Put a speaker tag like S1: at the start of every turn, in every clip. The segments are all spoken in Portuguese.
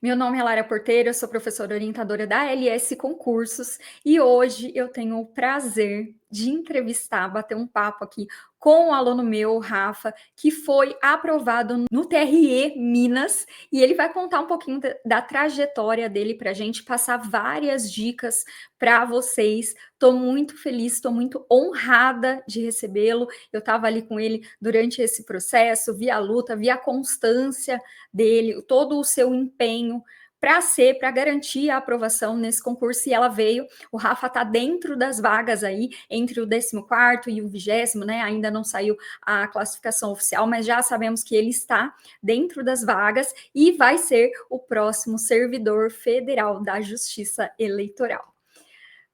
S1: Meu nome é Lara Porteiro, eu sou professora orientadora da LS Concursos e hoje eu tenho o prazer de entrevistar, bater um papo aqui com um aluno meu, o Rafa, que foi aprovado no TRE Minas e ele vai contar um pouquinho da trajetória dele para a gente, passar várias dicas para vocês. Estou muito feliz, estou muito honrada de recebê-lo. Eu estava ali com ele durante esse processo, vi a luta, vi a constância dele, todo o seu empenho para garantir a aprovação nesse concurso, e ela veio. O Rafa está dentro das vagas aí, entre o 14º e o 20º, né? Ainda não saiu a classificação oficial, mas já sabemos que ele está dentro das vagas e vai ser o próximo servidor federal da Justiça Eleitoral.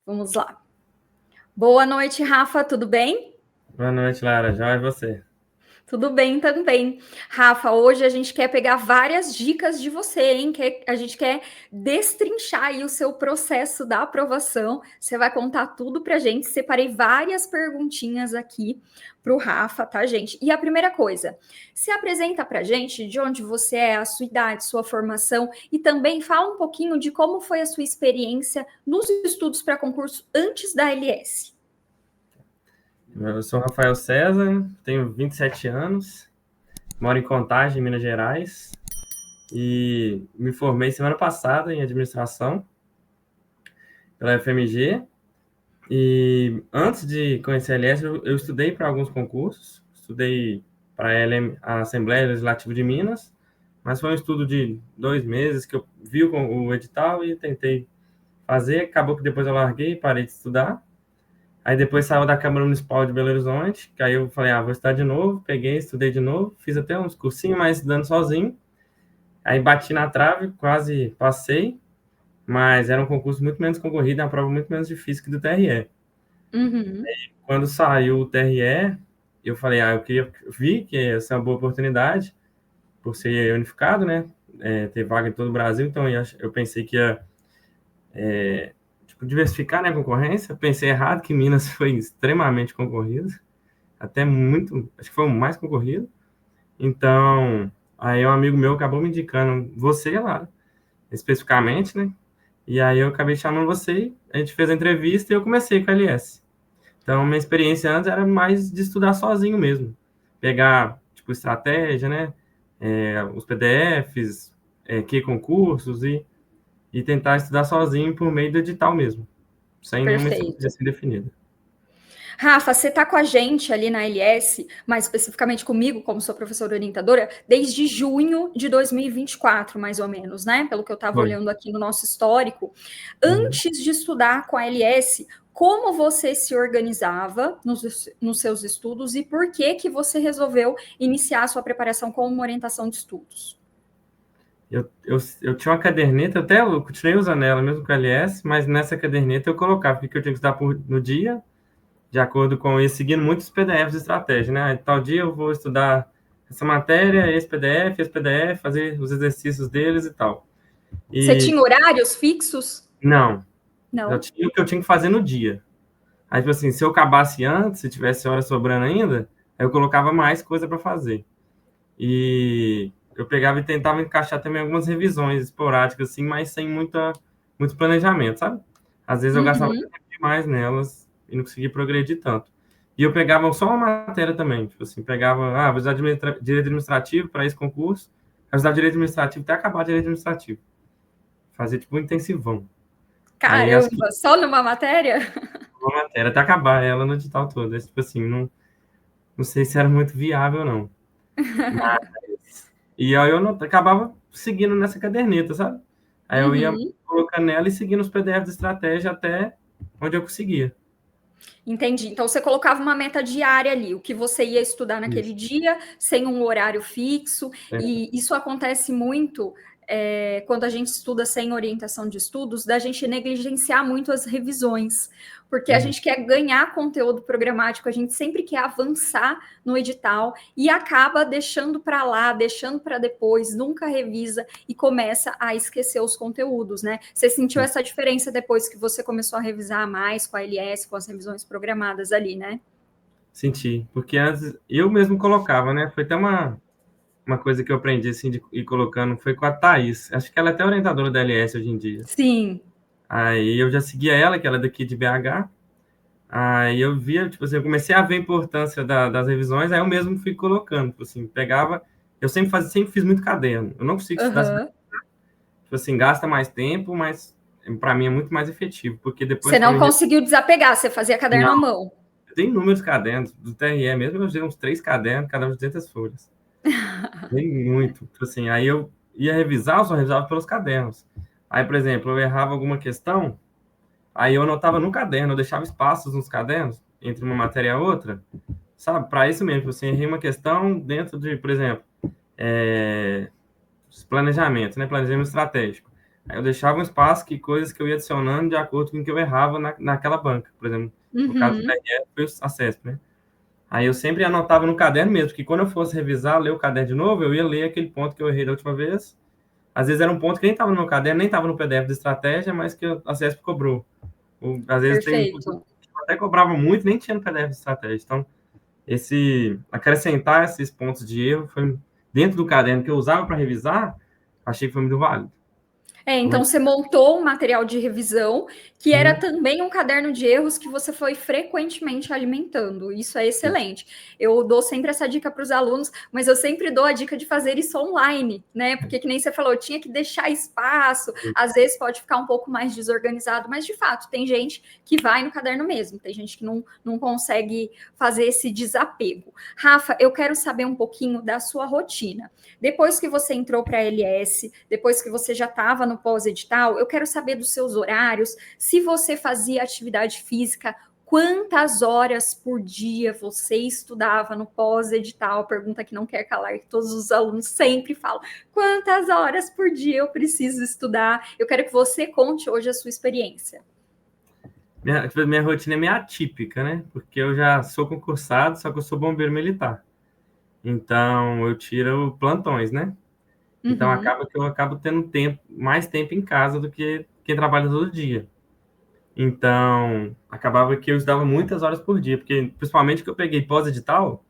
S1: Vamos lá. Boa noite, Rafa, tudo bem?
S2: Boa noite, Lara. Já é você.
S1: Tudo bem também. Rafa, hoje a gente quer pegar várias dicas de você, hein? A gente quer destrinchar aí o seu processo da aprovação. Você vai contar tudo pra gente. Separei várias perguntinhas aqui pro Rafa, tá, gente? E a primeira coisa, se apresenta pra gente de onde você é, a sua idade, sua formação e também fala um pouquinho de como foi a sua experiência nos estudos para concurso antes da LS.
S2: Eu sou Rafael César, tenho 27 anos, moro em Contagem, Minas Gerais, e me formei semana passada em administração pela FMG. E antes de conhecer a LS, eu estudei para alguns concursos, estudei para a Assembleia Legislativa de Minas, mas foi um estudo de 2 meses que eu vi o edital e tentei fazer. Acabou que depois eu larguei e parei de estudar. Aí depois saiu da Câmara Municipal de Belo Horizonte, que aí eu falei, vou estudar de novo, peguei, estudei de novo, fiz até uns cursinhos, mas estudando sozinho. Aí bati na trave, quase passei, mas era um concurso muito menos concorrido, uma prova muito menos difícil que do TRE.
S1: Uhum.
S2: Quando saiu o TRE, eu falei, vi que ia ser uma boa oportunidade, por ser unificado, né? Ter vaga em todo o Brasil, então eu pensei que ia diversificar, né, a concorrência. Pensei errado, que Minas foi extremamente concorrido, até muito, acho que foi o mais concorrido. Então, aí um amigo meu acabou me indicando você, Lara, especificamente, né? E aí eu acabei chamando você, a gente fez a entrevista e eu comecei com a LS. Então, minha experiência antes era mais de estudar sozinho mesmo. Pegar, tipo, estratégia, né? Os PDFs, que concursos e tentar estudar sozinho por meio do edital mesmo, sem nenhuma estratégia
S1: Perfeito.
S2: assim definida.
S1: Rafa, você está com a gente ali na LS, mais especificamente comigo, como sua professora orientadora, desde junho de 2024, mais ou menos, né? Pelo que eu estava
S2: Foi.
S1: olhando aqui no nosso histórico.
S2: Uhum.
S1: Antes de estudar com a LS, como você se organizava nos seus estudos e por que você resolveu iniciar a sua preparação com uma orientação de estudos?
S2: Eu tinha uma caderneta, eu continuei usando ela mesmo com a LS, mas nessa caderneta eu colocava o que eu tinha que estudar no dia, de acordo com isso, seguindo muitos PDFs de estratégia, né? Tal dia eu vou estudar essa matéria, esse PDF, fazer os exercícios deles e tal.
S1: Você
S2: E
S1: tinha horários fixos?
S2: não, eu
S1: Não.
S2: tinha o que eu tinha que fazer no dia. Aí, tipo assim, se eu acabasse antes, se tivesse hora sobrando ainda, aí eu colocava mais coisa para fazer. E eu pegava e tentava encaixar também algumas revisões esporádicas, assim, mas sem muito planejamento, sabe? Às vezes eu gastava
S1: Uhum.
S2: tempo demais nelas e não conseguia progredir tanto. E eu pegava só uma matéria também, tipo assim, vou usar direito administrativo para esse concurso, vou usar direito administrativo até acabar direito administrativo. Fazer tipo um intensivão. Aí acho que
S1: Caramba, só numa matéria?
S2: uma matéria até acabar ela no edital todo. Tipo assim, não sei se era muito viável, não. E aí eu não, acabava seguindo nessa caderneta, sabe? Aí eu ia
S1: Uhum.
S2: colocando nela e seguindo os PDFs de estratégia até onde eu conseguia.
S1: Entendi. Então você colocava uma meta diária ali, o que você ia estudar naquele
S2: Isso.
S1: dia, sem um horário fixo,
S2: É.
S1: e isso acontece muito quando a gente estuda sem orientação de estudos, da gente negligenciar muito as revisões, porque a
S2: Uhum.
S1: gente quer ganhar conteúdo programático, a gente sempre quer avançar no edital e acaba deixando para lá, deixando para depois, nunca revisa e começa a esquecer os conteúdos, né? Você sentiu essa diferença depois que você começou a revisar mais com a LS, com as revisões programadas ali, né?
S2: Senti. Porque antes eu mesmo colocava, né? Foi até uma. uma coisa que eu aprendi, assim, de ir colocando foi com a Thaís. Acho que ela é até orientadora da LS hoje em dia.
S1: Sim.
S2: Aí eu já seguia ela, que ela é daqui de BH. Aí eu via, tipo assim, eu comecei a ver a importância das revisões, aí eu mesmo fui colocando, tipo assim, pegava, eu sempre fiz muito caderno. Eu não consigo estudar,
S1: Aham.
S2: tipo assim, gasta mais tempo, mas para mim é muito mais efetivo, porque depois
S1: Você
S2: para
S1: não
S2: mim
S1: conseguiu desapegar, você fazia caderno à
S2: não,
S1: mão.
S2: eu tenho inúmeros cadernos do TRE mesmo, eu usei uns 3 cadernos, cada um de 200 folhas. Tem muito, tipo assim, aí eu ia revisar, eu só revisava pelos cadernos. Aí, por exemplo, eu errava alguma questão, aí eu anotava no caderno, eu deixava espaços nos cadernos entre uma matéria e a outra. Sabe, para isso mesmo, você errei uma questão dentro de, por exemplo, é, planejamento, né? Planejamento estratégico. Aí eu deixava um espaço que coisas que eu ia adicionando de acordo com o que eu errava naquela banca. Por exemplo, no caso do
S1: Uhum.
S2: TRE, foi a CESP, né? Aí eu sempre anotava no caderno mesmo, que quando eu fosse revisar, ler o caderno de novo, eu ia ler aquele ponto que eu errei da última vez. Às vezes era um ponto que nem estava no meu caderno, nem estava no PDF de estratégia, mas que a CESP cobrou. Ou, às vezes tem um que
S1: Perfeito.
S2: até cobrava muito, nem tinha no PDF de estratégia. Então, esse acrescentar esses pontos de erro foi dentro do caderno que eu usava para revisar, achei que foi muito válido.
S1: Então
S2: Muito.
S1: você montou um material de revisão que era
S2: Sim,
S1: também um caderno de erros que você foi frequentemente alimentando. Isso é
S2: sim,
S1: excelente. Eu dou sempre essa dica para os alunos, mas eu sempre dou a dica de fazer isso online, né? Porque que nem você falou, tinha que deixar espaço,
S2: sim.
S1: às vezes pode ficar um pouco mais desorganizado, mas de fato, tem gente que vai no caderno mesmo, tem gente que não consegue fazer esse desapego. Rafa, eu quero saber um pouquinho da sua rotina. Depois que você entrou para a LS, depois que você já estava no pós-edital, eu quero saber dos seus horários, se você fazia atividade física, quantas horas por dia você estudava no pós-edital? Pergunta que não quer calar, que todos os alunos sempre falam. Quantas horas por dia eu preciso estudar? Eu quero que você conte hoje a sua experiência.
S2: Minha rotina é meio atípica, né? Porque eu já sou concursado, só que eu sou bombeiro militar. Então, eu tiro plantões, né? Então,
S1: Uhum,
S2: acaba que eu acabo tendo mais tempo em casa do que quem trabalha todo dia. Então, acabava que eu estudava muitas horas por dia, porque principalmente que eu peguei pós-edital,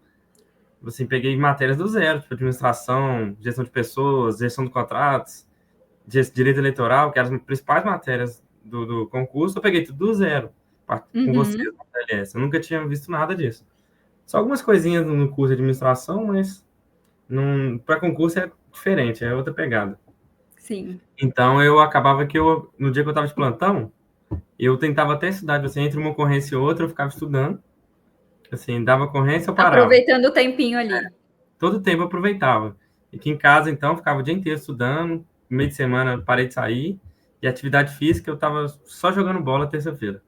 S2: assim, peguei matérias do zero, tipo administração, gestão de pessoas, gestão de contratos, direito eleitoral, que eram as principais matérias do concurso, eu peguei tudo do zero, com vocês
S1: uhum.
S2: na TLS. Eu nunca tinha visto nada disso. Só algumas coisinhas no curso de administração, mas para concurso é diferente, é outra pegada.
S1: Sim.
S2: Então, eu acabava que no dia que eu estava de plantão, eu tentava até estudar, assim, entre uma ocorrência e outra, eu ficava estudando. Assim, dava ocorrência, eu parava.
S1: Aproveitando o tempinho ali.
S2: Todo o tempo eu aproveitava. E aqui em casa, então, ficava o dia inteiro estudando. No meio de semana, parei de sair. E atividade física, eu tava só jogando bola terça-feira.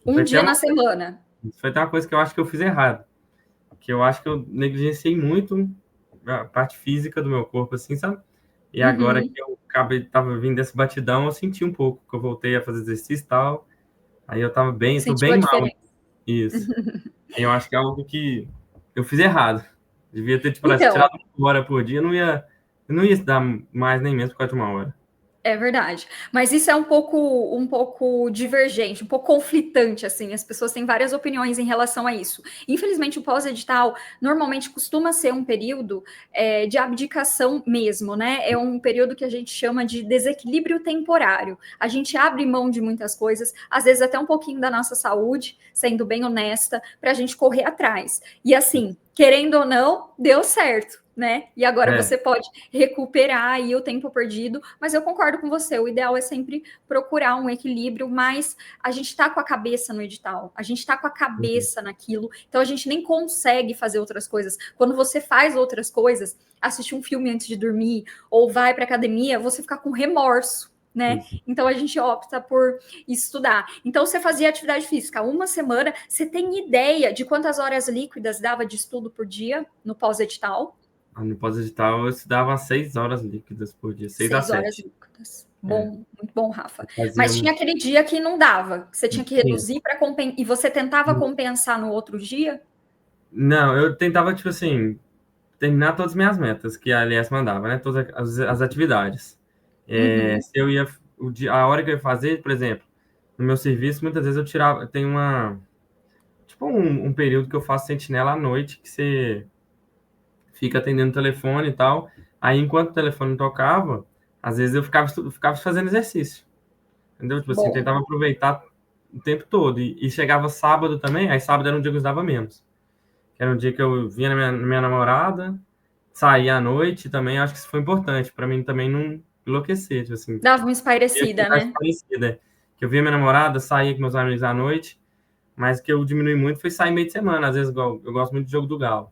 S1: Um
S2: Foi até
S1: dia na
S2: uma,
S1: semana.
S2: foi até uma coisa que eu acho que eu fiz errado. Que eu acho que eu negligenciei muito a parte física do meu corpo, assim, sabe? E agora que
S1: Uhum.
S2: eu acabei, tava vindo desse batidão, eu senti um pouco, que eu voltei a fazer exercício e tal. Aí eu tava bem, tô
S1: Sentiu a
S2: bem mal.
S1: diferença.
S2: Isso. Eu acho que é algo que eu fiz errado. Devia ter, tipo,
S1: Então,
S2: tirado 1 hora por dia, eu não ia estudar mais nem mesmo por causa de 1 hora.
S1: é verdade. Mas isso é um pouco divergente, um pouco conflitante, assim. As pessoas têm várias opiniões em relação a isso. Infelizmente, o pós-edital normalmente costuma ser um período de abdicação mesmo, né? É um período que a gente chama de desequilíbrio temporário. A gente abre mão de muitas coisas, às vezes até um pouquinho da nossa saúde, sendo bem honesta, para a gente correr atrás. E assim, querendo ou não, deu certo, né? E agora
S2: É,
S1: você pode recuperar aí o tempo perdido, mas eu concordo com você, o ideal é sempre procurar um equilíbrio, mas a gente está com a cabeça no edital, a gente está com a cabeça naquilo, então a gente nem consegue fazer outras coisas. Quando você faz outras coisas, assistir um filme antes de dormir, ou vai para academia, você fica com remorso, né?
S2: isso.
S1: Então a gente opta por estudar. Então você fazia atividade física uma semana, você tem ideia de quantas horas líquidas dava de estudo por dia no pós-edital?
S2: No pós-edital, eu estudava 6 horas líquidas por dia,
S1: 6 horas
S2: 6 a 7.
S1: líquidas.
S2: É,
S1: Bom, muito bom, Rafa.
S2: eu fazia.
S1: Mas tinha aquele dia que não dava, que você tinha que
S2: Sim.
S1: reduzir para compensar. E você tentava compensar no outro dia?
S2: Não, eu tentava, tipo assim, terminar todas as minhas metas que a LS mandava, né? Todas as atividades.
S1: Uhum,
S2: Se eu ia, a hora que eu ia fazer, por exemplo, no meu serviço, muitas vezes eu tirava, tem tipo um período que eu faço sentinela à noite, que você fica atendendo o telefone e tal. Aí, enquanto o telefone tocava, às vezes eu ficava fazendo exercício. Entendeu? Tipo assim, eu
S1: Bom,
S2: tentava aproveitar o tempo todo. E chegava sábado também, aí sábado era um dia que eu estudava menos. Que era um dia que eu vinha na minha namorada, saía à noite também, acho que isso foi importante, para mim também não enlouquecer, tipo assim,
S1: dava uma
S2: ia
S1: espairecida,
S2: ficar
S1: né?
S2: parecida. Que eu via minha namorada, saía com meus amigos à noite, mas o que eu diminui muito foi sair meio de semana, às vezes igual, eu gosto muito do jogo do Galo.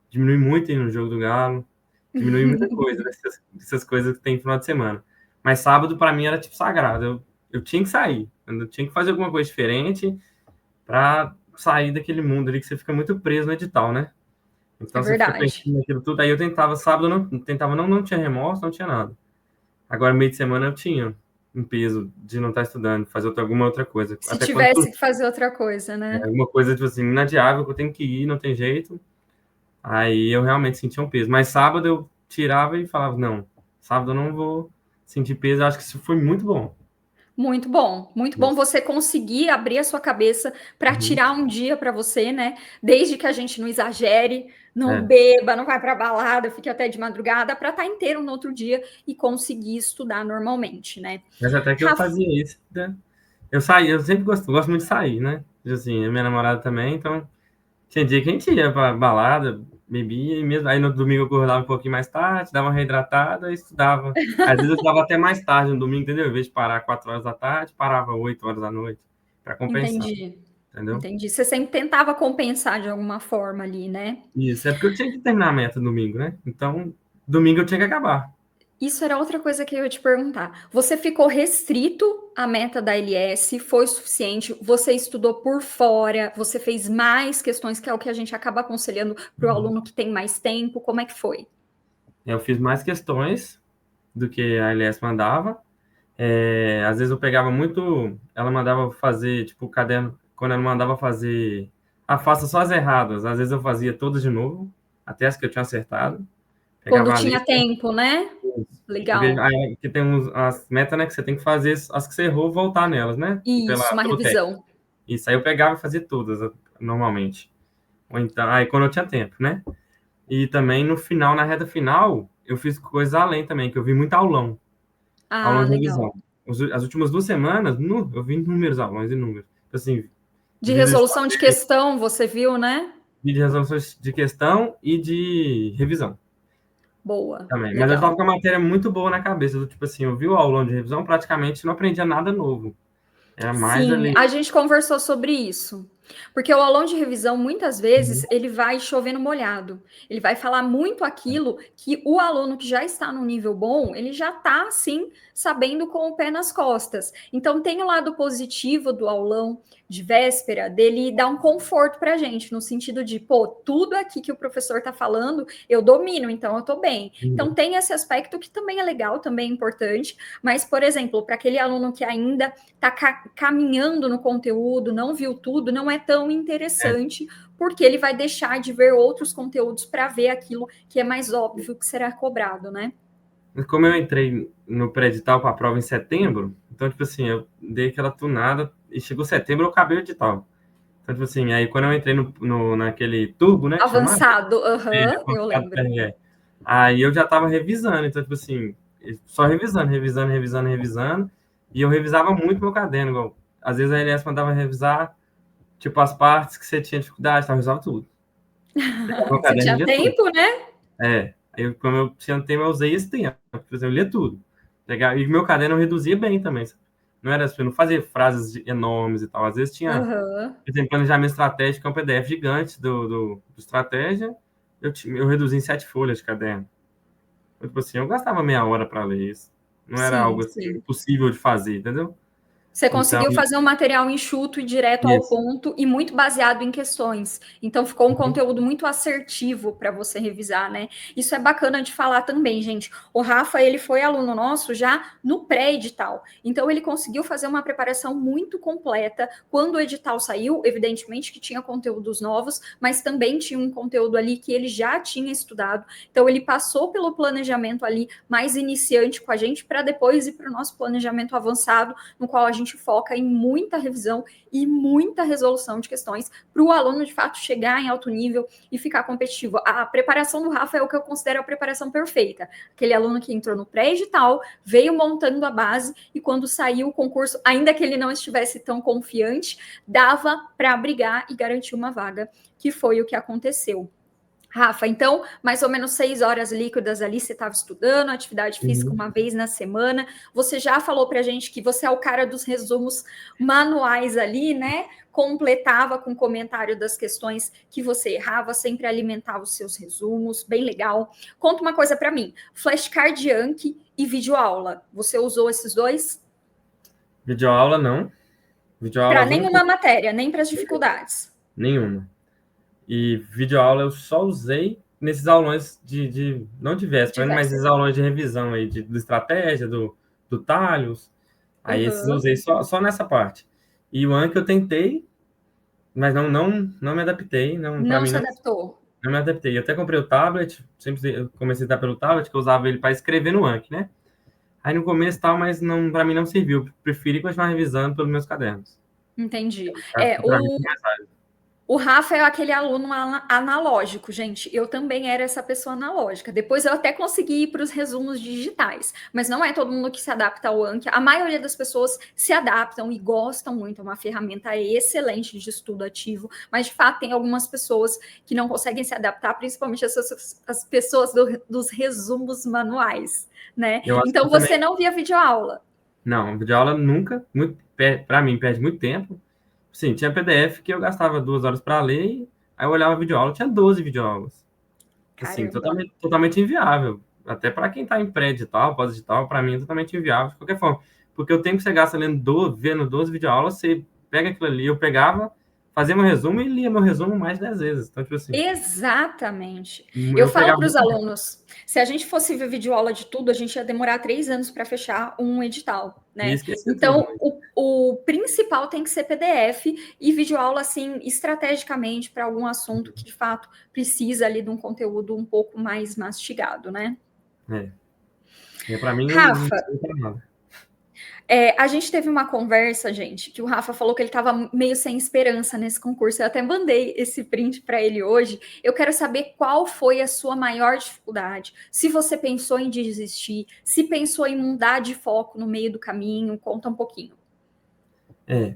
S2: Diminui muito ir no jogo do Galo, diminui muita coisa, dessas coisas que tem no final de semana. Mas sábado, para mim, era tipo sagrado. Eu tinha que sair, eu tinha que fazer alguma coisa diferente para sair daquele mundo ali que você fica muito preso no edital, né?
S1: É
S2: Então você fica pensando
S1: verdade.
S2: naquilo tudo. Aí eu tentava, sábado, eu não, tentava, não tinha remorso, não tinha nada. Agora, meio de semana, eu tinha um peso de não estar estudando, fazer alguma outra coisa.
S1: Se
S2: Até quando
S1: tivesse que fazer outra coisa, né?
S2: alguma coisa, tipo assim, inadiável, que eu tenho que ir, não tem jeito. Aí eu realmente sentia um peso. Mas sábado eu tirava e falava, não, sábado eu não vou sentir peso. Eu acho que isso foi muito bom.
S1: Muito bom
S2: Isso.
S1: você conseguir abrir a sua cabeça para
S2: Uhum.
S1: tirar um dia para você, né? Desde que a gente não exagere, não
S2: É.
S1: beba, não vai para balada, fique até de madrugada, para estar inteiro no outro dia e conseguir estudar normalmente, né?
S2: Mas até que eu
S1: Rafa,
S2: fazia isso, né? Eu saí, eu sempre gosto muito de sair, né? Assim, a minha namorada também, então tinha dia que a gente ia pra balada, bebia, e mesmo aí no domingo eu acordava um pouquinho mais tarde, dava uma reidratada e estudava. Às vezes eu estudava até mais tarde no domingo, entendeu? Em vez de parar 4 horas da tarde, parava 8 horas da noite, para compensar,
S1: entendi.
S2: entendeu?
S1: Entendi. Você sempre tentava compensar de alguma forma ali, né?
S2: Isso, é porque eu tinha que terminar a meta domingo, né? Então, domingo eu tinha que acabar.
S1: Isso era outra coisa que eu ia te perguntar. Você ficou restrito à meta da LS? Foi suficiente? Você estudou por fora? Você fez mais questões, que é o que a gente acaba aconselhando para o aluno que tem mais tempo? Como é que foi?
S2: Eu fiz mais questões do que a LS mandava. Às vezes eu pegava muito, ela mandava fazer, tipo, o caderno, quando ela mandava fazer, faça só as erradas. Às vezes eu fazia todas de novo, até as que eu tinha acertado.
S1: Quando
S2: Pegava a
S1: tinha
S2: lista,
S1: tempo, né?
S2: porque
S1: Legal.
S2: aí, que tem as metas, né, que você tem que fazer as que você errou, voltar nelas, né?
S1: Isso, uma
S2: Pelo técnico.
S1: revisão.
S2: Isso aí eu pegava e fazia todas, normalmente. Ou então, aí quando eu tinha tempo, né? E também no final, na reta final, eu fiz coisas além também, que eu vi muito aulão, aulão
S1: Ah,
S2: de
S1: legal.
S2: revisão. As últimas 2 semanas, eu vi inúmeros aulões, inúmeros. Assim,
S1: De
S2: vídeo de,
S1: resolução de questão, você viu, né?
S2: vídeo de resoluções de questão e de revisão
S1: Boa,
S2: também. Mas eu estava
S1: legal.
S2: com a matéria muito boa na cabeça, do tipo assim, eu vi o aulão de revisão, praticamente não aprendia nada novo. Era mais
S1: Sim,
S2: ali.
S1: a gente conversou sobre isso. Porque o aulão de revisão, muitas vezes,
S2: Uhum.
S1: ele vai chover no molhado. Ele vai falar muito aquilo que o aluno que já está no nível bom, ele já está, assim, sabendo com o pé nas costas. Então, tem o lado positivo do aulão de véspera, dele dar um conforto para a gente, no sentido de, pô, tudo aqui que o professor está falando, eu domino, então eu estou bem. Então,
S2: Uhum.
S1: tem esse aspecto que também é legal, também é importante. Mas, por exemplo, para aquele aluno que ainda está caminhando no conteúdo, não viu tudo, não é tão
S2: É.
S1: interessante, porque ele vai deixar de ver outros conteúdos para ver aquilo que é mais óbvio que será cobrado, né?
S2: Como eu entrei no pré-edital para a prova em setembro, então, tipo assim, eu dei aquela tunada e chegou setembro eu acabei o edital. Então, tipo assim, aí quando eu entrei naquele turbo, né, que chamava,
S1: Avançado, aham, eu
S2: avançado
S1: lembro.
S2: PRE, aí eu já estava revisando, então, tipo assim, só revisando, e eu revisava muito meu caderno, igual, às vezes a LS mandava revisar, tipo, as partes que você tinha dificuldade, então eu revisava tudo. Pegava meu
S1: Você
S2: caderno e
S1: tinha
S2: lia tudo.
S1: tempo, né?
S2: Aí como eu tinha tempo, eu usei esse tempo, por exemplo, eu lia tudo. E meu caderno eu reduzia bem também, sabe? Não era assim, eu não fazia frases enormes e tal, às vezes tinha,
S1: Aham.
S2: por exemplo, planejamento estratégico, é um PDF gigante do estratégia, eu reduzi em 7 folhas de caderno. Tipo assim, eu gastava meia hora para ler isso. Não era
S1: Sim,
S2: algo assim
S1: sim.
S2: impossível de fazer, entendeu?
S1: Você
S2: Então,
S1: conseguiu fazer um material enxuto e direto ao
S2: isso.
S1: ponto e muito baseado em questões. Então ficou um conteúdo muito assertivo para você revisar, né? Isso é bacana de falar também, gente. O Rafa, ele foi aluno nosso já no pré-edital. Então ele conseguiu fazer uma preparação muito completa. Quando o edital saiu, evidentemente que tinha conteúdos novos, mas também tinha um conteúdo ali que ele já tinha estudado. Então ele passou pelo planejamento ali mais iniciante com a gente para depois ir para o nosso planejamento avançado, no qual a gente foca em muita revisão e muita resolução de questões para o aluno, de fato, chegar em alto nível e ficar competitivo. A preparação do Rafa é o que eu considero a preparação perfeita. Aquele aluno que entrou no pré-edital, veio montando a base e quando saiu o concurso, ainda que ele não estivesse tão confiante, dava para brigar e garantir uma vaga, que foi o que aconteceu. Rafa, então, mais ou menos 6 horas líquidas ali, você estava estudando, atividade física uma vez na semana. Você já falou para a gente que você é o cara dos resumos manuais ali, né? Completava com comentário das questões que você errava, sempre alimentava os seus resumos, bem legal. Conta uma coisa para mim, flashcard Anki e videoaula, você usou esses dois?
S2: Videoaula, não. Videoaula,
S1: Para
S2: as únicas...
S1: nenhuma matéria, nem para as dificuldades?
S2: Nenhuma. E videoaula eu só usei nesses aulões não de véspera, mas esses aulões de revisão aí, de estratégia, do Talhos. Aí esses eu usei só nessa parte. E o Anki eu tentei, mas não me adaptei. Para
S1: Não
S2: mim
S1: se adaptou.
S2: não me adaptei. Eu até comprei o tablet, sempre eu comecei a dar pelo tablet, que eu usava ele para escrever no Anki, né? Aí no começo tal, mas não, para mim não serviu. Preferi continuar revisando pelos meus cadernos.
S1: Entendi.
S2: Para mim, foi mais fácil.
S1: O Rafa é aquele aluno analógico, gente. Eu também era essa pessoa analógica. Depois eu até consegui ir para os resumos digitais, mas não é todo mundo que se adapta ao Anki. A maioria das pessoas se adaptam e gostam muito. É uma ferramenta excelente de estudo ativo, mas de fato tem algumas pessoas que não conseguem se adaptar, principalmente as pessoas dos resumos manuais, né? Então você não via videoaula?
S2: Não, videoaula nunca. Para mim, perde muito tempo. Sim, tinha PDF que eu gastava 2 horas para ler, aí eu olhava a videoaula, tinha 12 videoaulas. Assim,
S1: Caramba.
S2: totalmente inviável. Até para quem está em pré-digital, pós-digital, para mim é totalmente inviável, de qualquer forma. Porque o tempo que você gasta vendo 12 videoaulas, você pega aquilo ali, eu pegava, fazia meu resumo e lia meu resumo mais de 10 vezes. Então, tipo assim...
S1: Exatamente. Eu
S2: Eu
S1: falo
S2: pegava
S1: para os
S2: muito...
S1: alunos, se a gente fosse ver videoaula de tudo, a gente ia demorar 3 anos para fechar um edital,
S2: E
S1: né?
S2: esquecer tudo.
S1: Então, o principal tem que ser PDF e videoaula, assim, estrategicamente para algum assunto que, de fato, precisa ali de um conteúdo um pouco mais mastigado, né?
S2: É. E para mim não
S1: Rafa,
S2: serve pra nada.
S1: a gente teve uma conversa, gente, que o Rafa falou que ele estava meio sem esperança nesse concurso. Eu até mandei esse print para ele hoje. Eu quero saber qual foi a sua maior dificuldade. Se você pensou em desistir, se pensou em mudar de foco no meio do caminho, conta um pouquinho.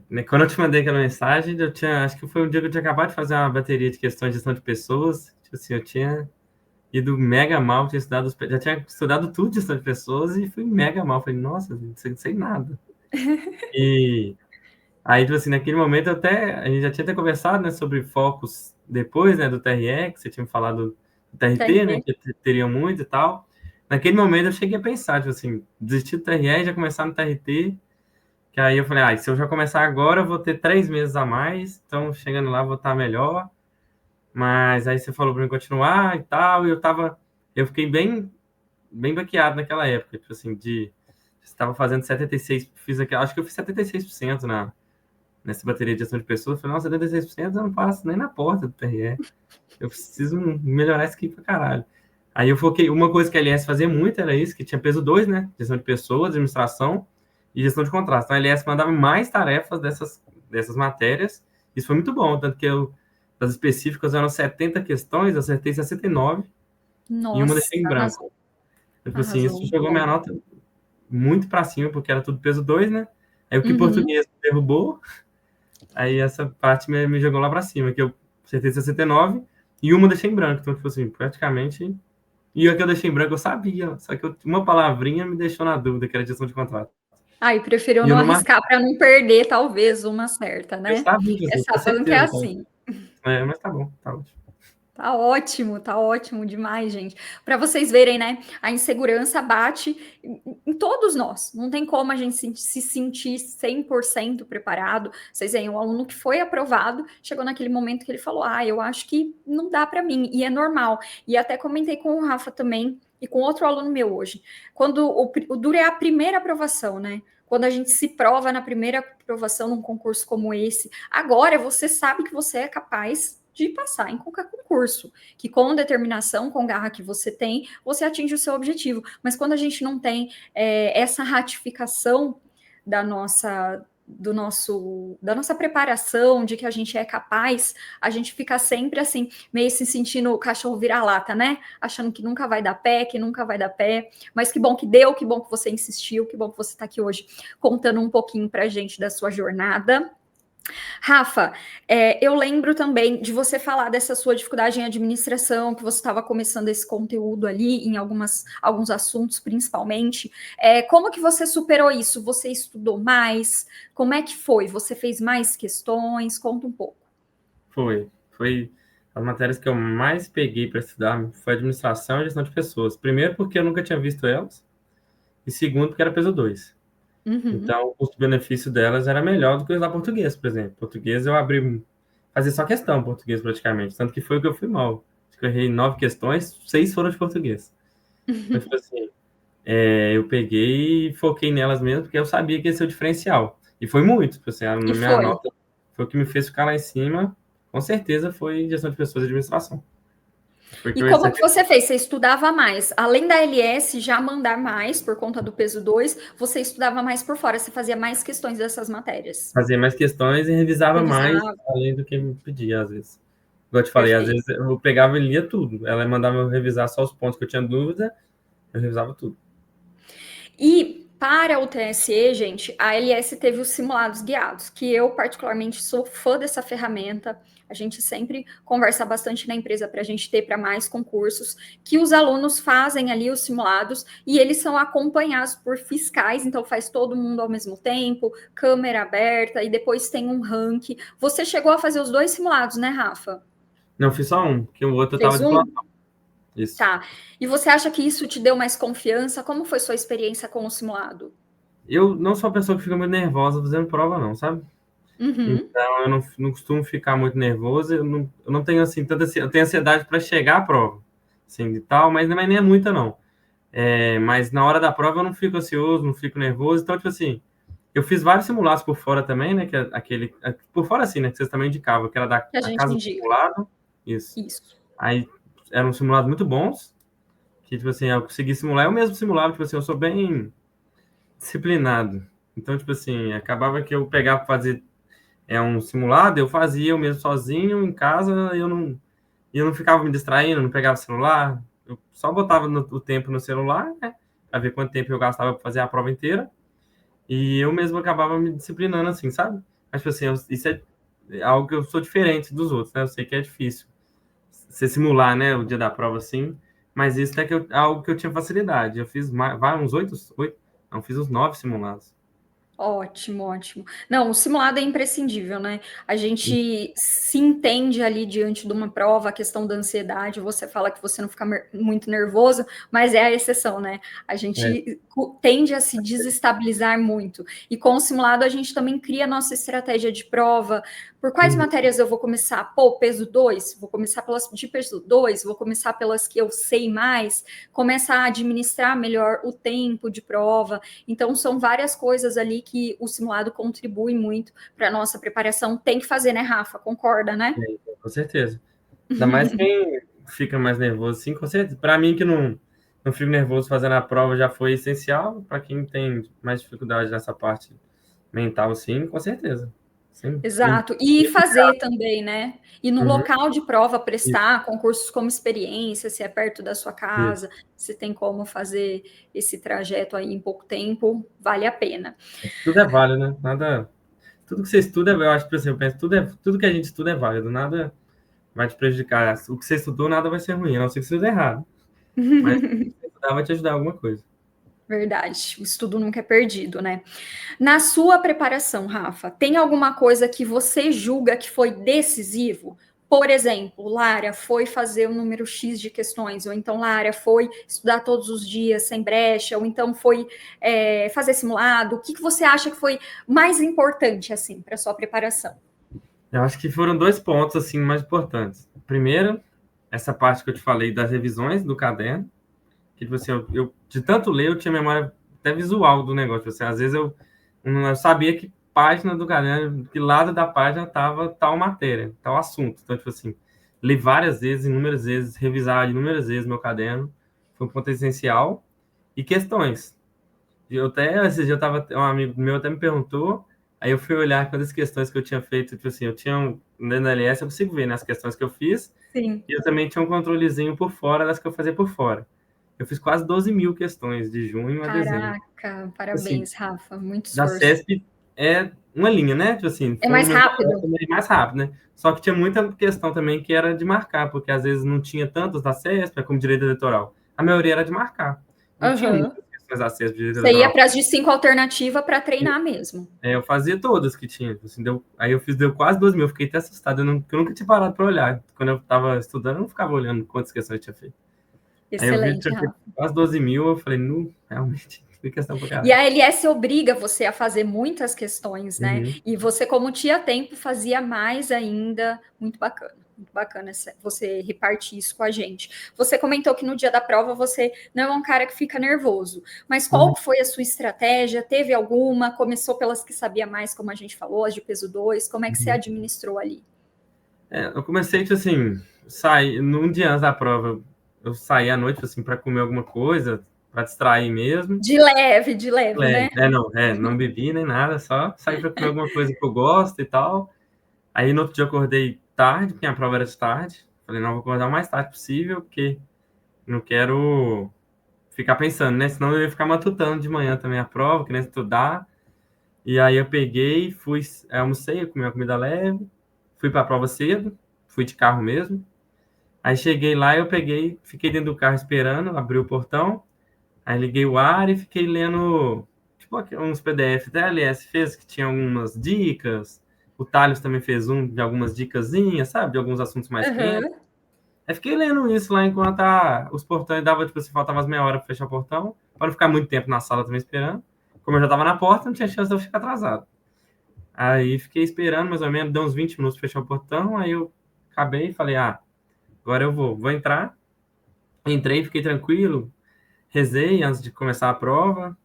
S2: Né, quando eu te mandei aquela mensagem, acho que foi um dia que eu tinha acabado de fazer uma bateria de questões de gestão de pessoas. Tipo assim, eu tinha ido mega mal, já tinha estudado tudo de gestão de pessoas e fui mega mal. Falei, nossa, não sei nada. E aí, tipo assim, naquele momento a gente já tinha até conversado, né, sobre focos depois, né, do TRE, que você tinha falado do TRT, né, que teriam muito e tal. Naquele momento eu cheguei a pensar, tipo assim, desistir do TRE e já começar no TRT, que aí eu falei, se eu já começar agora, eu vou ter 3 meses a mais, então chegando lá vou estar melhor. Mas aí você falou para mim continuar e tal, e eu fiquei bem baqueado naquela época, tipo assim, estava fazendo 76, acho que eu fiz 76% nessa bateria de gestão de pessoas. Eu falei, nossa, 76% eu não passo nem na porta do TRE. Eu preciso melhorar isso aqui pra caralho. Aí eu foquei, uma coisa que a LS fazia muito era isso, que tinha peso 2, né? Gestão de pessoas, administração e gestão de contratos. Então a LS mandava mais tarefas dessas matérias. Isso foi muito bom, tanto que das específicas eram 70 questões, eu acertei 69 e uma
S1: Nossa,
S2: deixei em branco.
S1: arrasou.
S2: Tipo assim,
S1: Arrasou,
S2: isso
S1: muito
S2: jogou minha
S1: bom.
S2: nota muito para cima, porque era tudo peso 2, né? Aí o que
S1: Uhum.
S2: português derrubou, aí essa parte me jogou lá para cima, que eu acertei 69 e uma deixei em branco. Então, tipo assim, praticamente... E a que eu deixei em branco eu sabia, só que uma palavrinha me deixou na dúvida, que era gestão de contrato.
S1: Aí preferiu
S2: E eu
S1: não
S2: não marquei.
S1: arriscar para não perder, talvez, uma certa,
S2: Eu
S1: né?
S2: sabia, assim,
S1: Essa
S2: tinha
S1: banca é
S2: certeza, tá?
S1: assim.
S2: Mas tá bom, tá ótimo.
S1: Tá ótimo demais, gente. Para vocês verem, né? A insegurança bate em todos nós. Não tem como a gente se sentir 100% preparado. Vocês veem, um aluno que foi aprovado, chegou naquele momento que ele falou: eu acho que não dá para mim. E é normal. E até comentei com o Rafa também e com outro aluno meu hoje. Quando o duro é a primeira aprovação, né? Quando a gente se prova na primeira aprovação num concurso como esse, agora você sabe que você é capaz de passar em qualquer concurso, que com determinação, com garra que você tem, você atinge o seu objetivo. Mas quando a gente não tem essa ratificação da nossa preparação, de que a gente é capaz, a gente fica sempre assim, meio se sentindo o cachorro vira-lata, né? Achando que nunca vai dar pé, que nunca vai dar pé. Mas que bom que deu, que bom que você insistiu, que bom que você está aqui hoje contando um pouquinho para a gente da sua jornada. Rafa, eu lembro também de você falar dessa sua dificuldade em administração, que você estava começando esse conteúdo ali em alguns assuntos, principalmente. Como que você superou isso? Você estudou mais? Como é que foi? Você fez mais questões? Conta um pouco.
S2: Foi as matérias que eu mais peguei para estudar foi administração e gestão de pessoas. Primeiro, porque eu nunca tinha visto elas, e segundo, porque era peso 2.
S1: Uhum.
S2: Então, o custo-benefício delas era melhor do que usar português, por exemplo. Português eu fazia só questão português praticamente, tanto que foi o que eu fui mal. Acho que eu errei 9 questões, 6 foram de português. Então, tipo assim, eu peguei e foquei nelas mesmo, porque eu sabia que ia ser o diferencial. E foi muito, tipo assim, na
S1: E
S2: minha
S1: foi.
S2: nota, foi o que me fez ficar lá em cima, com certeza foi gestão de pessoas e administração. Porque
S1: E
S2: eu ia
S1: como
S2: ser
S1: que você fez? Você estudava mais? Além da LS já mandar mais por conta do peso 2, você estudava mais por fora, você fazia mais questões dessas matérias.
S2: fazia mais questões e revisava mais,
S1: Revisava,
S2: além do que me pedia, às vezes. Igual eu te falei, às
S1: perfeito.
S2: vezes eu pegava e lia tudo. Ela mandava eu revisar só os pontos que eu tinha dúvida, eu revisava tudo.
S1: E para o TSE, gente, a LS teve os simulados guiados, que eu particularmente sou fã dessa ferramenta. A gente sempre conversa bastante na empresa para a gente ter para mais concursos, que os alunos fazem ali os simulados e eles são acompanhados por fiscais, então faz todo mundo ao mesmo tempo, câmera aberta e depois tem um ranking. Você chegou a fazer os dois simulados, né, Rafa?
S2: Não, fiz só um, que o outro eu tava
S1: Fez
S2: de
S1: um?
S2: plantão. Isso.
S1: Tá. E você acha que isso te deu mais confiança? Como foi sua experiência com o simulado?
S2: Eu não sou uma pessoa que fica muito nervosa fazendo prova, não, sabe?
S1: Uhum.
S2: Então, eu não costumo ficar muito nervoso. Eu não tenho, assim, eu tenho ansiedade para chegar à prova, assim, e tal, mas nem é muita, não. Mas na hora da prova eu não fico ansioso, não fico nervoso. Então, tipo assim, eu fiz vários simulados por fora também, né? Que é aquele. Por fora, assim, né? Que vocês também indicavam, que era da
S1: Que a
S2: a
S1: gente
S2: casa do
S1: indica.
S2: simulado. Isso.
S1: Isso.
S2: Aí eram simulados muito bons, que, tipo assim, eu consegui simular. Eu mesmo simulava, tipo assim, eu sou bem disciplinado. Então, tipo assim, acabava que eu pegava para fazer um simulado, eu fazia eu mesmo sozinho em casa, eu não ficava me distraindo, não pegava celular, eu só botava o tempo no celular, né, para ver quanto tempo eu gastava para fazer a prova inteira, e eu mesmo acabava me disciplinando assim, sabe? Mas, tipo assim, isso é algo que eu sou diferente dos outros, né? Eu sei que é difícil você simular, né, o dia da prova assim, mas isso é algo que eu tinha facilidade. Eu fiz uns oito, não, fiz uns 9 simulados.
S1: Ótimo, ótimo. Não, o simulado é imprescindível, né? A gente se entende ali diante de uma prova, a questão da ansiedade. Você fala que você não fica muito nervoso, mas é a exceção, né? A
S2: É,
S1: gente tende a se desestabilizar muito. E com o simulado, a gente também cria a nossa estratégia de prova. Por quais
S2: uhum,
S1: matérias eu vou começar? Pô, peso 2, vou começar pelas de peso 2, vou começar pelas que eu sei mais, começa a administrar melhor o tempo de prova. Então, são várias coisas ali que o simulado contribui muito para a nossa preparação. Tem que fazer, né, Rafa? Concorda, né?
S2: com certeza. Ainda mais quem fica mais nervoso, sim, com certeza. Para mim, que não fico nervoso fazendo a prova, já foi essencial. Para quem tem mais dificuldade nessa parte mental, sim, com certeza. Sim.
S1: Exato. E fazer também, né? E no
S2: Uhum,
S1: local de prova
S2: isso,
S1: prestar concursos como experiência, se é perto da sua
S2: isso.
S1: casa, se tem como fazer esse trajeto aí em pouco tempo, vale a pena.
S2: Tudo é válido, né? Nada. Tudo que você estuda, eu acho que assim, eu penso, tudo que a gente estuda é válido, nada vai te prejudicar. O que você estudou, nada vai ser ruim, a não ser que você estude errado. Mas o que você estudar vai te ajudar em alguma coisa.
S1: Verdade, o estudo nunca é perdido, né? Na sua preparação, Rafa, tem alguma coisa que você julga que foi decisivo? Por exemplo, Lara foi fazer o número X de questões, ou então Lara foi estudar todos os dias sem brecha, ou então foi fazer simulado. O que você acha que foi mais importante assim para sua preparação?
S2: Eu acho que foram dois pontos assim mais importantes. Primeiro, essa parte que eu te falei das revisões do caderno, que tipo assim, eu de tanto ler, eu tinha memória até visual do negócio. Assim, às vezes eu sabia que página do caderno, que lado da página estava tal matéria, tal assunto. Então, tipo assim, li várias vezes, inúmeras vezes, revisar inúmeras vezes meu caderno, foi um ponto essencial. E questões. Eu até, esse dia um amigo meu até me perguntou, Aí eu fui olhar quantas questões que eu tinha feito, tipo assim, eu tinha dentro da LS, eu consigo ver, né, as questões que eu fiz,
S1: Sim.
S2: e eu também tinha um controlezinho por fora das que eu fazia por fora. Eu fiz quase 12 mil questões de junho a dezembro.
S1: Caraca,
S2: Assim,
S1: parabéns, Rafa, muito
S2: da
S1: esforço.
S2: CESP é uma linha, né? Tipo assim,
S1: É
S2: foi o
S1: mais
S2: meu projeto
S1: rápido?
S2: também mais rápido, né? Só que tinha muita questão também que era de marcar, porque às vezes não tinha tantos da CESP, como direito eleitoral. A maioria era de marcar. Não tinha
S1: Aham.
S2: muitas questões da CESP de direito
S1: Você ia
S2: eleitoral.
S1: para as de 5 alternativa para treinar mesmo.
S2: Eu fazia todas que tinha. Assim, aí deu quase 12 mil. Eu fiquei até assustado. Eu nunca tinha parado para olhar. Quando eu estava estudando, eu não ficava olhando quantas questões eu tinha feito. Aí eu vi que
S1: Excelente,
S2: tinha feito
S1: Rafa.
S2: quase 12 mil. Eu falei, não, realmente, foi questão pra
S1: E
S2: caralho.
S1: a LS obriga você a fazer muitas questões, né?
S2: Uhum.
S1: E você, como tinha tempo, fazia mais ainda. Muito bacana. Muito bacana você repartir isso com a gente. Você comentou que no dia da prova você não é um cara que fica nervoso. Mas
S2: Uhum.
S1: qual foi a sua estratégia? Teve alguma? Começou pelas que sabia mais, como a gente falou, as de peso 2. Como é que você
S2: Uhum.
S1: administrou ali?
S2: Eu comecei, tipo assim, num dia antes da prova, eu saí à noite, tipo assim, para comer alguma coisa, para distrair mesmo.
S1: De leve, né?
S2: Não bebi nem nada, só saí para comer alguma coisa que eu gosto e tal. Aí no outro dia eu acordei tarde, porque a prova era de tarde. Falei, não, vou acordar o mais tarde possível, porque não quero ficar pensando, né? Senão eu ia ficar matutando de manhã também a prova, querendo estudar. E aí eu peguei, almocei, eu comi uma comida leve, fui para a prova cedo, fui de carro mesmo. Aí cheguei lá, eu peguei, fiquei dentro do carro esperando, abri o portão, aí liguei o ar e fiquei lendo, tipo, uns PDF da LS fez, que tinha algumas dicas, o Thales também fez um de algumas dicasinhas, sabe, de alguns assuntos mais quentes.
S1: Uhum.
S2: Aí fiquei lendo isso lá enquanto os portões dava, tipo, se faltava umas meia hora para fechar o portão, para não ficar muito tempo na sala também esperando. Como eu já tava na porta, não tinha chance de eu ficar atrasado. Aí fiquei esperando mais ou menos, deu uns 20 minutos para fechar o portão, aí eu acabei e falei, agora eu vou entrar. Entrei, fiquei tranquilo, rezei antes de começar a prova,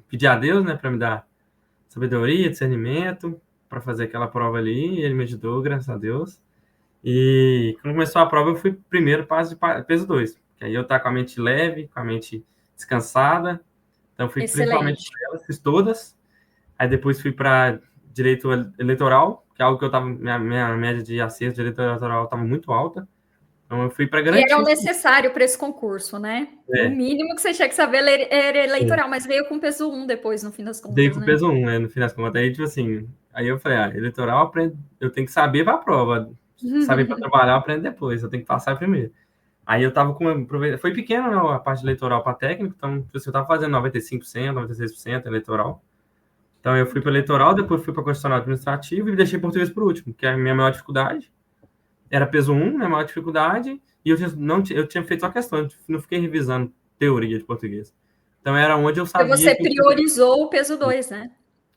S2: pedi a Deus, né, para me dar sabedoria, discernimento, para fazer aquela prova ali, e ele me ajudou, graças a Deus. E quando começou a prova, eu fui primeiro passo de peso 2, que aí eu tava com a mente leve, com a mente descansada, então fui principalmente
S1: Excelente.
S2: para elas, fiz todas, aí depois fui para direito eleitoral, que é algo que eu tava, minha média de acerto de direito eleitoral estava muito alta, então eu fui para
S1: Que era o
S2: garantir.
S1: necessário para esse concurso, né? O
S2: É,
S1: mínimo que você tinha que saber era
S2: sim.
S1: eleitoral, mas veio com peso 1 depois, no fim das
S2: Dei
S1: contas,
S2: com
S1: né?
S2: peso 1, né, no fim das contas. Aí, tipo assim, aí eu falei, eleitoral eu tenho que saber para a prova. Saber para trabalhar, eu aprendo depois. Eu tenho que passar primeiro. Aí eu tava foi pequeno, né, a parte eleitoral para técnico, então tipo assim, eu tava fazendo 95%, 96% eleitoral. Então eu fui para eleitoral, depois fui para constitucional administrativo e deixei português por último, que é a minha maior dificuldade. Era peso 1, minha maior dificuldade, e eu tinha feito só questão, eu não fiquei revisando teoria de português. Então era onde eu
S1: Porque
S2: sabia
S1: você
S2: que eu tinha,
S1: priorizou o peso 2, né?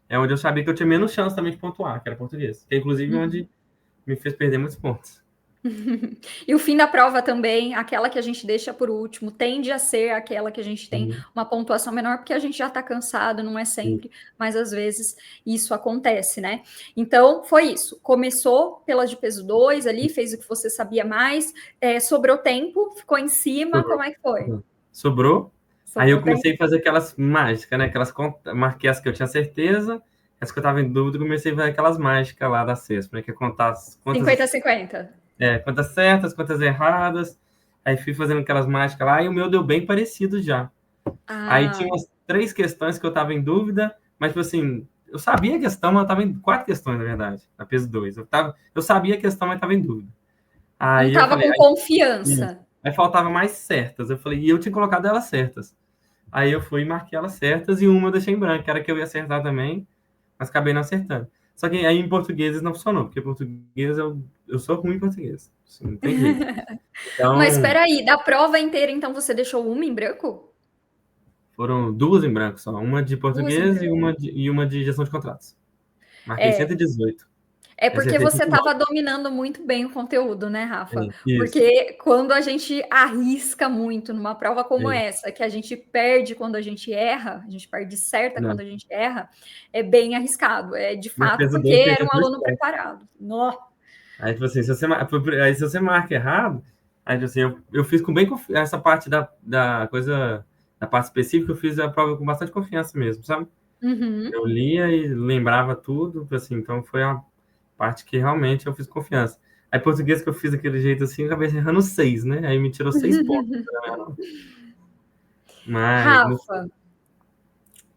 S2: é onde eu sabia que eu tinha menos chance também de pontuar, que era português. Que é inclusive onde me fez perder muitos pontos.
S1: E o fim da prova também, aquela que a gente deixa por último, tende a ser aquela que a gente tem
S2: Uhum.
S1: uma pontuação menor, porque a gente já está cansado, não é sempre, mas às vezes isso acontece, né? Então, foi isso. Começou pela de peso 2 ali, fez o que você sabia mais, sobrou tempo, ficou em cima,
S2: Sobrou.
S1: como é que foi?
S2: Sobrou. Aí eu
S1: Sobrou tempo?
S2: comecei a fazer aquelas mágicas, né? Marquei as que eu tinha certeza, as que eu tava em dúvida, comecei a fazer aquelas mágicas lá da sexta, né? Que é contar
S1: 50-50.
S2: quantas certas, quantas erradas. Aí fui fazendo aquelas mágicas lá e o meu deu bem parecido já. Aí
S1: Ah,
S2: tinha umas 3 questões que eu tava em dúvida, mas, tipo assim, eu sabia a questão, mas eu tava em 4 questões, na verdade, na peso 2. Eu sabia a questão, mas tava em dúvida.
S1: não
S2: Aí eu
S1: estava
S2: falei,
S1: com
S2: isso.
S1: confiança.
S2: Aí faltava mais certas. Eu falei, e eu tinha colocado elas certas. Aí eu fui e marquei elas certas e uma eu deixei em branco, que era que eu ia acertar também, mas acabei não acertando. Só que aí em português não funcionou, porque em português eu sou ruim em português. Assim, não tem jeito.
S1: Mas
S2: Então,
S1: espera aí, da prova inteira, então você deixou uma em branco?
S2: foram duas em branco só. Uma de
S1: Duas em
S2: português e
S1: branco.
S2: uma de gestão de contratos. Marquei
S1: É,
S2: 118.
S1: é porque
S2: Acertei
S1: você
S2: tudo igual.
S1: estava dominando muito bem o conteúdo, né, Rafa?
S2: Isso.
S1: Porque quando a gente arrisca muito numa prova como
S2: É,
S1: essa, que a gente perde quando a gente erra, a gente perde certa
S2: não.
S1: quando a gente erra, é bem arriscado. É de
S2: Mas
S1: fato
S2: peso
S1: porque
S2: 2
S1: era
S2: perdi
S1: um
S2: dois
S1: aluno
S2: pontos.
S1: preparado. Nó.
S2: Aí, tipo assim, se você marca errado, aí, tipo assim, eu fiz com essa parte da coisa, da parte específica, eu fiz a prova com bastante confiança mesmo, sabe?
S1: Uhum.
S2: Eu lia e lembrava tudo, assim, então foi a parte que realmente eu fiz confiança. Aí português que eu fiz daquele jeito assim, eu acabei errando 6, né? Aí me tirou 6 pontos. Mas no,
S1: Rafa,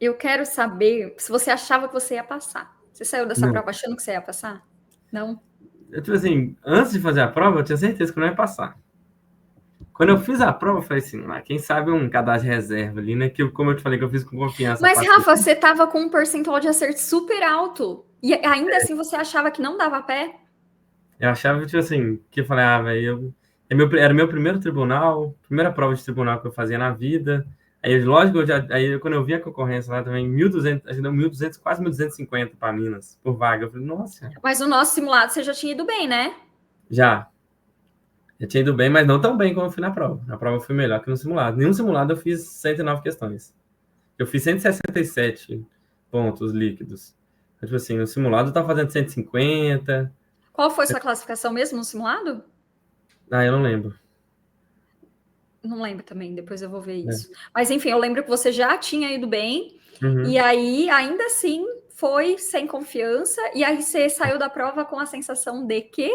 S1: eu quero saber se você achava que você ia passar. Você saiu dessa
S2: não.
S1: prova achando que você ia passar? Não?
S2: Eu, tipo assim, antes de fazer a prova, eu tinha certeza que eu não ia passar. Quando eu fiz a prova, eu falei assim, ah, quem sabe um cadastro de reserva ali, né? Que como eu te falei que eu fiz com confiança,
S1: Mas,
S2: passei.
S1: Rafa, você tava com um percentual de acerto super alto. E ainda assim você achava que não dava pé?
S2: Eu achava, tipo assim, que eu falei, ah, velho, era meu primeiro tribunal, primeira prova de tribunal que eu fazia na vida. Aí, lógico, quando eu vi a concorrência lá também, 1.200, acho que deu 1.200, quase 1.250 para Minas, por vaga. Eu falei, nossa,
S1: Mas no nosso simulado você já tinha ido bem, né?
S2: já. Eu tinha ido bem, mas não tão bem como eu fui na prova. Na prova eu fui melhor que no simulado. Nenhum simulado eu fiz 109 questões. Eu fiz 167 pontos líquidos. Então, tipo assim, no simulado eu tava fazendo 150.
S1: Qual foi sua classificação mesmo no simulado?
S2: Ah, eu não lembro.
S1: Não lembro também, depois eu vou ver
S2: Né?
S1: isso. Mas enfim, eu lembro que você já tinha ido bem, e
S2: Uhum.
S1: aí ainda assim foi sem confiança, e aí você saiu da prova com a sensação de que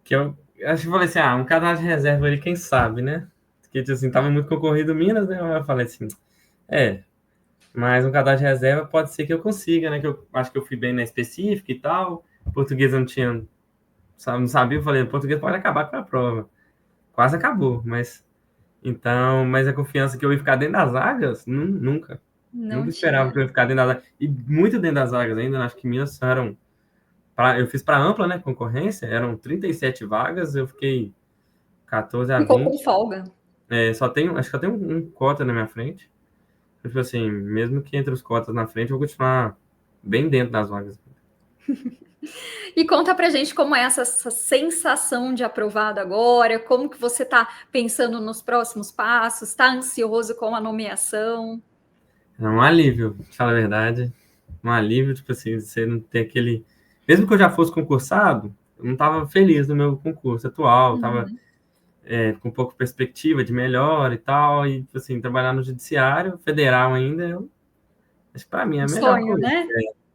S2: Que eu acho que eu falei assim, ah, um cadastro de reserva ali, quem sabe, né? Porque, tipo assim, tava muito concorrido Minas, né? Eu falei assim, mas um cadastro de reserva pode ser que eu consiga, né? Que eu acho que eu fui bem na específica e tal. Português eu não tinha, não sabia, eu falei, português pode acabar com a prova. Quase acabou, mas então, mas a confiança que eu ia ficar dentro das vagas, nunca.
S1: não
S2: Nunca esperava que
S1: tinha.
S2: eu ia ficar dentro das vagas. E muito dentro das vagas ainda, acho que Minas eram. Eu fiz para ampla, né? Concorrência, eram 37 vagas, eu fiquei 14 a
S1: Ficou com
S2: 20.
S1: folga.
S2: Acho que só tem um cota na minha frente. Tipo assim, mesmo que entre os cotas na frente, eu vou continuar bem dentro das vagas.
S1: E conta pra gente como é essa sensação de aprovado agora, como que você tá pensando nos próximos passos, tá ansioso com a nomeação?
S2: É um alívio, te falar a verdade. Um alívio, tipo assim, você não ter aquele. Mesmo que eu já fosse concursado, eu não estava feliz no meu concurso atual, estava
S1: Uhum.
S2: com um pouco de perspectiva de melhor e tal, e tipo assim, trabalhar no judiciário federal ainda, acho que para mim é a
S1: Um
S2: melhor
S1: sonho,
S2: coisa.
S1: né?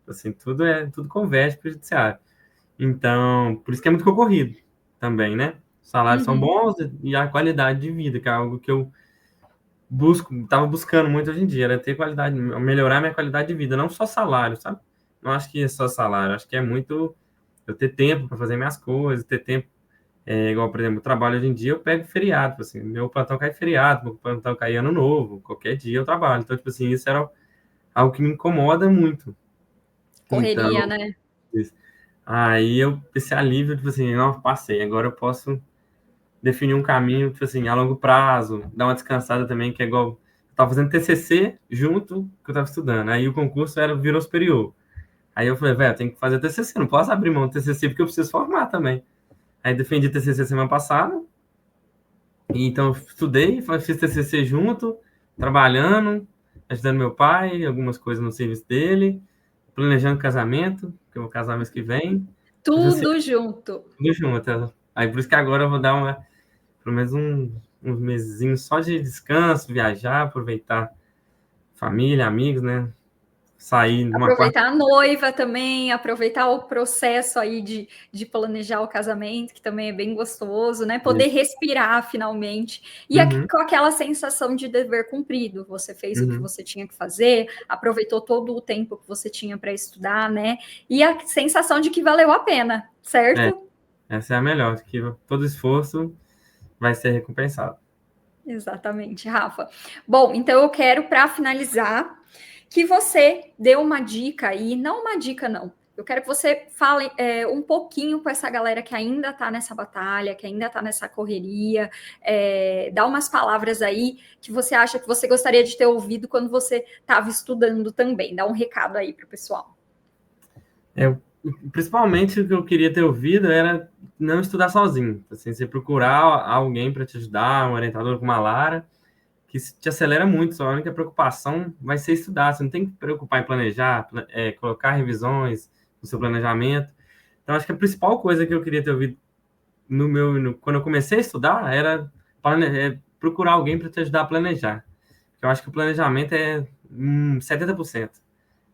S2: Assim, tudo converge para o judiciário. Então, por isso que é muito concorrido também, né? Os salários são
S1: Uhum.
S2: bons e a qualidade de vida, que é algo que eu estava buscando muito hoje em dia, era ter qualidade, melhorar minha qualidade de vida, não só salário, sabe? Não acho que é só salário, acho que é muito eu ter tempo para fazer minhas coisas, ter tempo, igual, por exemplo, o trabalho hoje em dia, eu pego feriado, tipo assim, meu plantão cai feriado, meu plantão cai ano novo, qualquer dia eu trabalho. Então, tipo assim, isso era algo que me incomoda muito. Então,
S1: Correria, né?
S2: isso. Aí esse alívio, tipo assim, não, passei, agora eu posso definir um caminho, tipo assim, a longo prazo, dar uma descansada também, que é igual. Eu tava fazendo TCC junto que eu tava estudando. Aí o concurso virou superior. Aí eu falei, velho, eu tenho que fazer TCC, não posso abrir mão do TCC porque eu preciso formar também. Aí defendi TCC semana passada, e então eu estudei, fiz TCC junto, trabalhando, ajudando meu pai, algumas coisas no serviço dele, planejando casamento, que eu vou casar mês que vem. Então, assim,
S1: Tudo junto.
S2: tudo junto. Aí por isso que agora eu vou dar pelo menos uns mesinhos só de descanso, viajar, aproveitar família, amigos, né? Sair de uma quarta.
S1: Aproveitar a noiva também, aproveitar o processo aí de planejar o casamento, que também é bem gostoso, né? Poder
S2: Isso.
S1: respirar finalmente. E
S2: Uhum,
S1: com aquela sensação de dever cumprido. Você fez o que
S2: uhum.
S1: você tinha que fazer, aproveitou todo o tempo que você tinha para estudar, né? E a sensação de que valeu a pena,
S2: É,
S1: certo?
S2: essa é a melhor, que todo esforço vai ser recompensado.
S1: Exatamente, Rafa. Bom, então eu quero, para finalizar, que você dê uma dica aí, não uma dica, não. Eu quero que você fale um pouquinho com essa galera que ainda está nessa batalha, que ainda está nessa correria, dá umas palavras aí que você acha que você gostaria de ter ouvido quando você estava estudando também. Dá um recado aí para o pessoal.
S2: É, principalmente o que eu queria ter ouvido era não estudar sozinho. Assim, você procurar alguém para te ajudar, um orientador como a Lara, que te acelera muito. Sua única preocupação vai ser estudar. Você não tem que preocupar em planejar, colocar revisões no seu planejamento. Então, acho que a principal coisa que eu queria ter ouvido quando eu comecei a estudar era procurar alguém para te ajudar a planejar. Eu acho que o planejamento é 70%.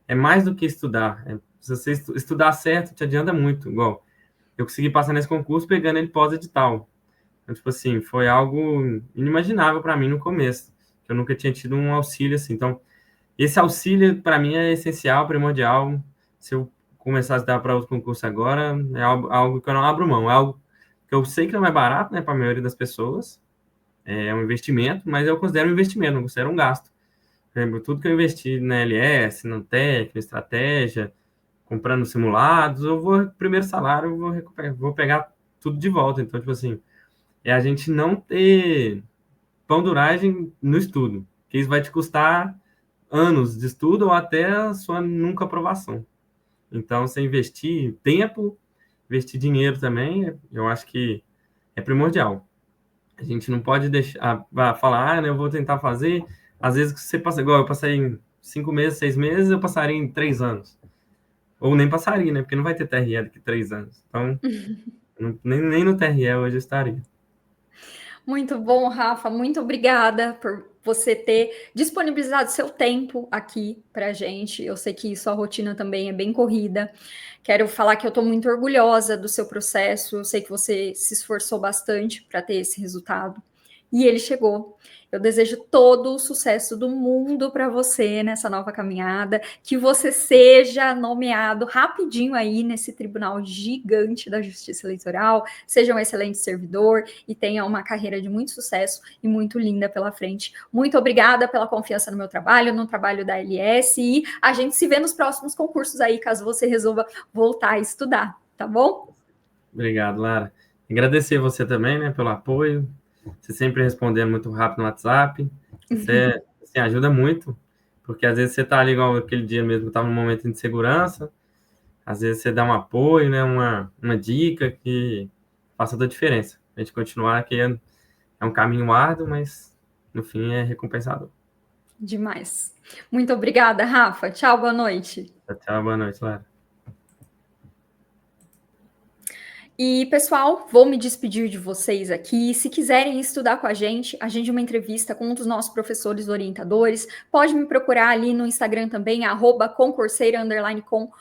S2: é mais do que estudar. Se você estudar certo, te adianta muito. Igual, eu consegui passar nesse concurso pegando ele pós-edital. Então, tipo assim, foi algo inimaginável para mim no começo. Eu nunca tinha tido um auxílio assim. Então, esse auxílio, para mim, é essencial, primordial. Se eu começar a estudar para outro concurso agora, é algo que eu não abro mão. É algo que eu sei que não é barato, né, para a maioria das pessoas. É um investimento, mas eu considero um investimento, não considero um gasto. Por exemplo, tudo que eu investi na LS, na técnica, estratégia, comprando simulados, eu vou, primeiro salário, eu vou pegar tudo de volta. Então, tipo assim, é a gente não ter pão-duragem no estudo, que isso vai te custar anos de estudo ou até a sua nunca aprovação. Então, você investir tempo, investir dinheiro também, eu acho que é primordial. A gente não pode deixar falar, né, eu vou tentar fazer. Às vezes você passa, igual eu passei em 5 meses, 6 meses, eu passaria em 3 anos. Ou nem passaria, né? Porque não vai ter TRE daqui 3 anos. Então, nem no TRE hoje eu estaria.
S1: Muito bom, Rafa. Muito obrigada por você ter disponibilizado seu tempo aqui para a gente. Eu sei que sua rotina também é bem corrida. Quero falar que eu estou muito orgulhosa do seu processo. Eu sei que você se esforçou bastante para ter esse resultado. E ele chegou. Eu desejo todo o sucesso do mundo para você nessa nova caminhada, que você seja nomeado rapidinho aí nesse tribunal gigante da Justiça Eleitoral, seja um excelente servidor e tenha uma carreira de muito sucesso e muito linda pela frente. Muito obrigada pela confiança no meu trabalho, no trabalho da LS, e a gente se vê nos próximos concursos aí, caso você resolva voltar a estudar, tá bom?
S2: Obrigado, Lara. Agradecer você também, né, pelo apoio. Você sempre respondendo muito rápido no WhatsApp. Você assim, ajuda muito, porque às vezes você está ali, igual aquele dia mesmo, estava num momento de insegurança, às vezes você dá um apoio, né, uma dica que faça toda a diferença. A gente continuar aqui é um caminho árduo, mas no fim é recompensador.
S1: Demais. Muito obrigada, Rafa. Tchau, boa noite.
S2: Tchau, boa noite, Lara.
S1: E, pessoal, vou me despedir de vocês aqui. Se quiserem estudar com a gente, agende uma entrevista com um dos nossos professores orientadores. Pode me procurar ali no Instagram também, @concurseira, _com,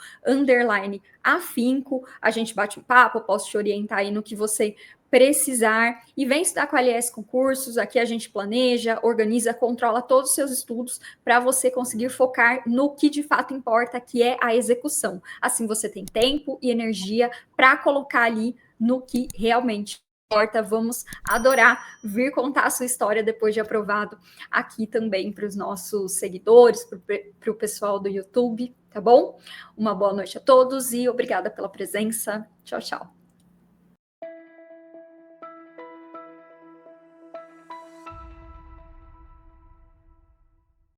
S1: _afinco. A gente bate um papo, eu posso te orientar aí no que você precisar. E vem estudar com a LS Concursos. Aqui a gente planeja, organiza, controla todos os seus estudos para você conseguir focar no que de fato importa, que é a execução. Assim você tem tempo e energia para colocar ali no que realmente importa. Vamos adorar vir contar a sua história depois de aprovado aqui também para os nossos seguidores, para o pessoal do YouTube, tá bom? Uma boa noite a todos e obrigada pela presença. Tchau, tchau.